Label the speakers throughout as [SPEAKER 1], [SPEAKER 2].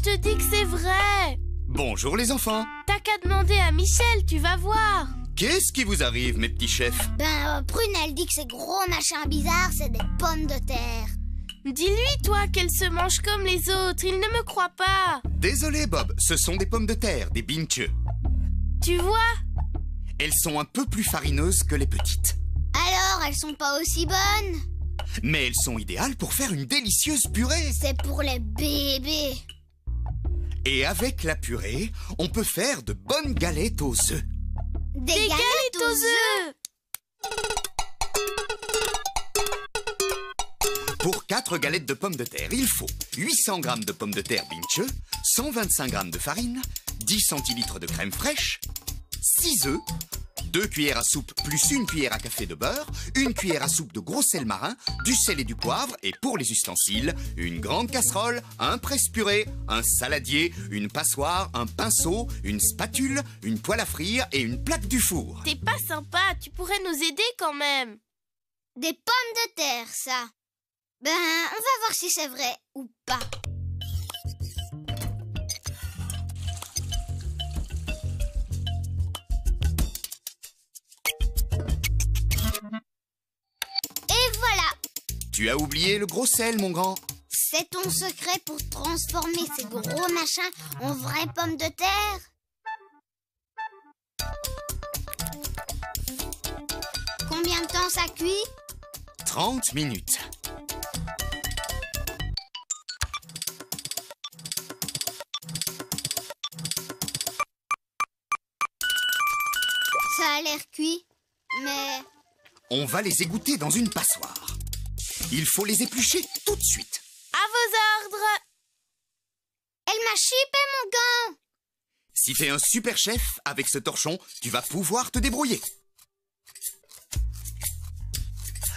[SPEAKER 1] je te dis que c'est vrai.
[SPEAKER 2] Bonjour les enfants.
[SPEAKER 1] T'as qu'à demander à Michel, tu vas voir.
[SPEAKER 2] Qu'est-ce qui vous arrive, mes petits chefs?
[SPEAKER 3] Prune, elle dit que ces gros machins bizarres, c'est des pommes de terre.
[SPEAKER 1] Dis-lui, toi, qu'elle se mange comme les autres. Il ne me croit pas.
[SPEAKER 2] Désolé, Bob, ce sont des pommes de terre, des binche.
[SPEAKER 1] Tu vois?
[SPEAKER 2] Elles sont un peu plus farineuses que les petites.
[SPEAKER 3] Alors, elles sont pas aussi bonnes?
[SPEAKER 2] Mais elles sont idéales pour faire une délicieuse purée.
[SPEAKER 3] C'est pour les bébés.
[SPEAKER 2] Et avec la purée, on peut faire de bonnes galettes aux œufs.
[SPEAKER 3] Des galettes aux œufs.
[SPEAKER 2] Pour 4 galettes de pommes de terre, il faut 800 g de pommes de terre binche, 125 g de farine, 10 centilitres de crème fraîche, 6 œufs, 2 cuillères à soupe plus 1 cuillère à café de beurre, 1 cuillère à soupe de gros sel marin, du sel et du poivre, et pour les ustensiles, une grande casserole, un presse-purée, un saladier, une passoire, un pinceau, une spatule, une poêle à frire et une plaque du four.
[SPEAKER 1] T'es pas sympa, tu pourrais nous aider quand même.
[SPEAKER 3] Des pommes de terre, ça. On va voir si c'est vrai ou pas. Et voilà.
[SPEAKER 2] Tu as oublié le gros sel, mon grand.
[SPEAKER 3] C'est ton secret pour transformer ces gros machins en vraies pommes de terre? Combien de temps ça cuit?
[SPEAKER 2] 30 minutes.
[SPEAKER 3] Ça a l'air cuit, mais...
[SPEAKER 2] On va les égoutter dans une passoire. Il faut les éplucher tout de suite.
[SPEAKER 1] À vos ordres.
[SPEAKER 3] Elle m'a chippé mon gant.
[SPEAKER 2] Si t'es un super chef, avec ce torchon, tu vas pouvoir te débrouiller.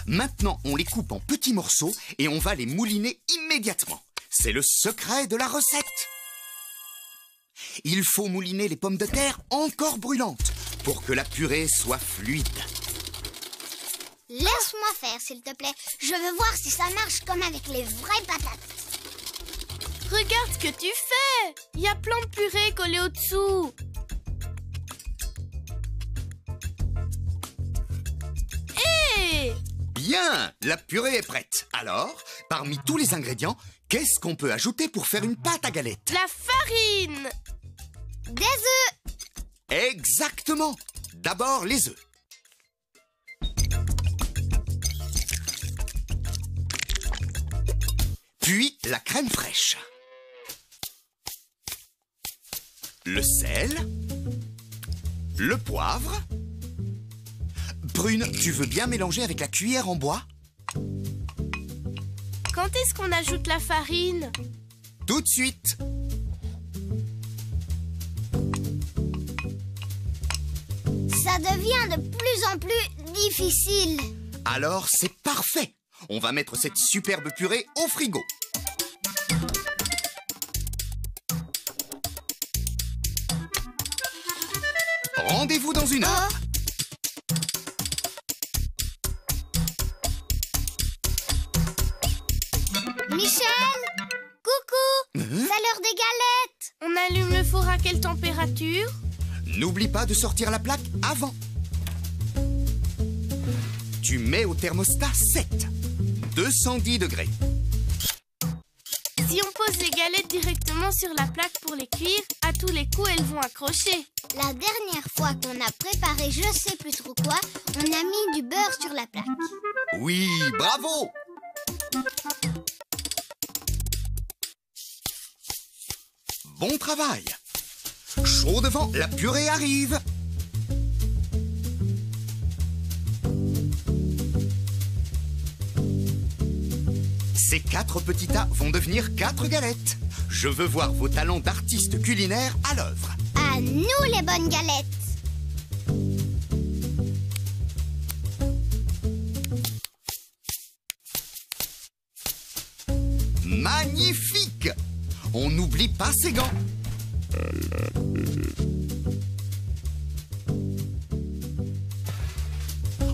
[SPEAKER 2] Maintenant, on les coupe en petits morceaux et on va les mouliner immédiatement. C'est le secret de la recette. Il faut mouliner les pommes de terre encore brûlantes pour que la purée soit fluide.
[SPEAKER 3] Laisse-moi faire, s'il te plaît. Je veux voir si ça marche comme avec les vraies patates.
[SPEAKER 1] Regarde ce que tu fais. Il y a plein de purée collée au-dessous. Hé!
[SPEAKER 2] Bien, la purée est prête. Alors, parmi tous les ingrédients, qu'est-ce qu'on peut ajouter pour faire une pâte à galette?
[SPEAKER 1] La farine.
[SPEAKER 3] Des œufs.
[SPEAKER 2] Exactement. D'abord les œufs. Puis la crème fraîche. Le sel. Le poivre. Prune, tu veux bien mélanger avec la cuillère en bois?
[SPEAKER 1] Quand est-ce qu'on ajoute la farine?
[SPEAKER 2] Tout de suite.
[SPEAKER 3] Ça devient de plus en plus difficile.
[SPEAKER 2] Alors c'est parfait. On va mettre cette superbe purée au frigo. Rendez-vous dans une heure.
[SPEAKER 3] Michel? Coucou. C'est l'heure des galettes.
[SPEAKER 1] On allume le four à quelle température?
[SPEAKER 2] N'oublie pas de sortir la plaque avant. Tu mets au thermostat 7. 210 degrés.
[SPEAKER 1] Si on pose les galettes directement sur la plaque pour les cuire, à tous les coups, elles vont accrocher.
[SPEAKER 3] La dernière fois qu'on a préparé je sais plus trop quoi, on a mis du beurre sur la plaque.
[SPEAKER 2] Oui, bravo! Bon travail! Chaud devant, la purée arrive! Ces 4 petits tas vont devenir 4 galettes. Je veux voir vos talents d'artiste culinaire à l'œuvre.
[SPEAKER 3] À nous les bonnes galettes!
[SPEAKER 2] Magnifique! On n'oublie pas ses gants.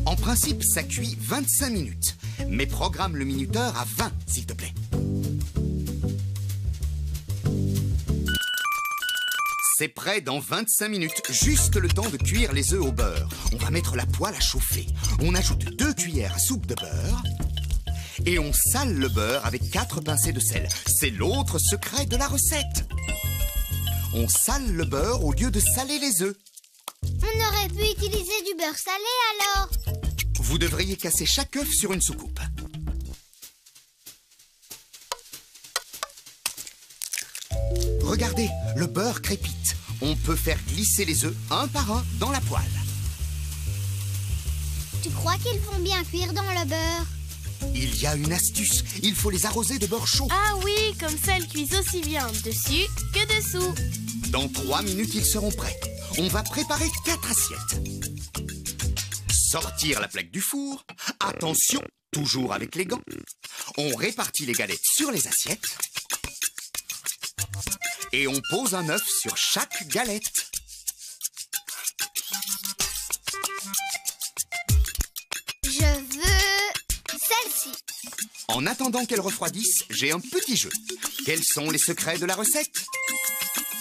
[SPEAKER 2] En principe, ça cuit 25 minutes. Mais programme le minuteur à 20, s'il te plaît. C'est prêt dans 25 minutes, juste le temps de cuire les œufs au beurre. On va mettre la poêle à chauffer. On ajoute 2 cuillères à soupe de beurre. Et on sale le beurre avec 4 pincées de sel. C'est l'autre secret de la recette. On sale le beurre au lieu de saler les œufs.
[SPEAKER 3] On aurait pu utiliser du beurre salé alors.
[SPEAKER 2] Vous devriez casser chaque œuf sur une soucoupe. Regardez, le beurre crépite. On peut faire glisser les œufs un par un dans la poêle.
[SPEAKER 3] Tu crois qu'ils vont bien cuire dans le beurre?
[SPEAKER 2] Il y a une astuce, il faut les arroser de beurre chaud.
[SPEAKER 1] Ah oui, comme ça elles cuisent aussi bien dessus que dessous.
[SPEAKER 2] Dans 3 minutes, ils seront prêts. On va préparer 4 assiettes. Sortir la plaque du four. Attention, toujours avec les gants. On répartit les galettes sur les assiettes. Et on pose un œuf sur chaque galette.
[SPEAKER 3] Je veux celle-ci.
[SPEAKER 2] En attendant qu'elles refroidissent, j'ai un petit jeu. Quels sont les secrets de la recette?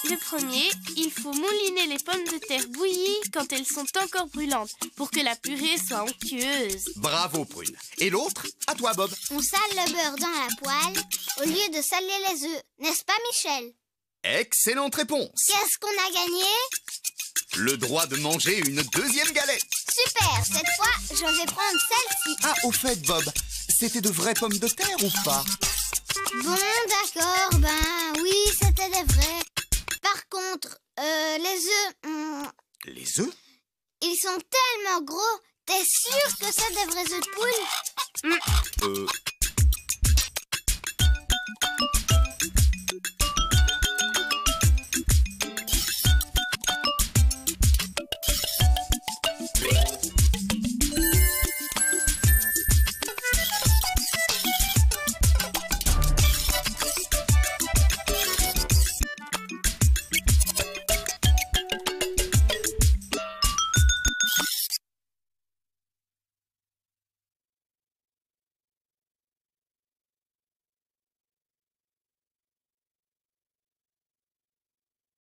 [SPEAKER 1] Le premier, il faut mouliner les pommes de terre bouillies quand elles sont encore brûlantes pour que la purée soit onctueuse.
[SPEAKER 2] Bravo, Prune. Et l'autre, à toi, Bob.
[SPEAKER 3] On sale le beurre dans la poêle au lieu de saler les œufs. N'est-ce pas, Michel?
[SPEAKER 2] Excellente réponse.
[SPEAKER 3] Qu'est-ce qu'on a gagné?
[SPEAKER 2] Le droit de manger une deuxième galette.
[SPEAKER 3] Super, cette fois, je vais prendre celle-ci.
[SPEAKER 2] Ah, au fait, Bob, c'était de vraies pommes de terre ou pas?
[SPEAKER 3] Bon, d'accord, ben oui, c'était des vrais. Par contre, les œufs,
[SPEAKER 2] Les œufs?
[SPEAKER 3] ils sont tellement gros. T'es sûr que c'est des vrais œufs de poule?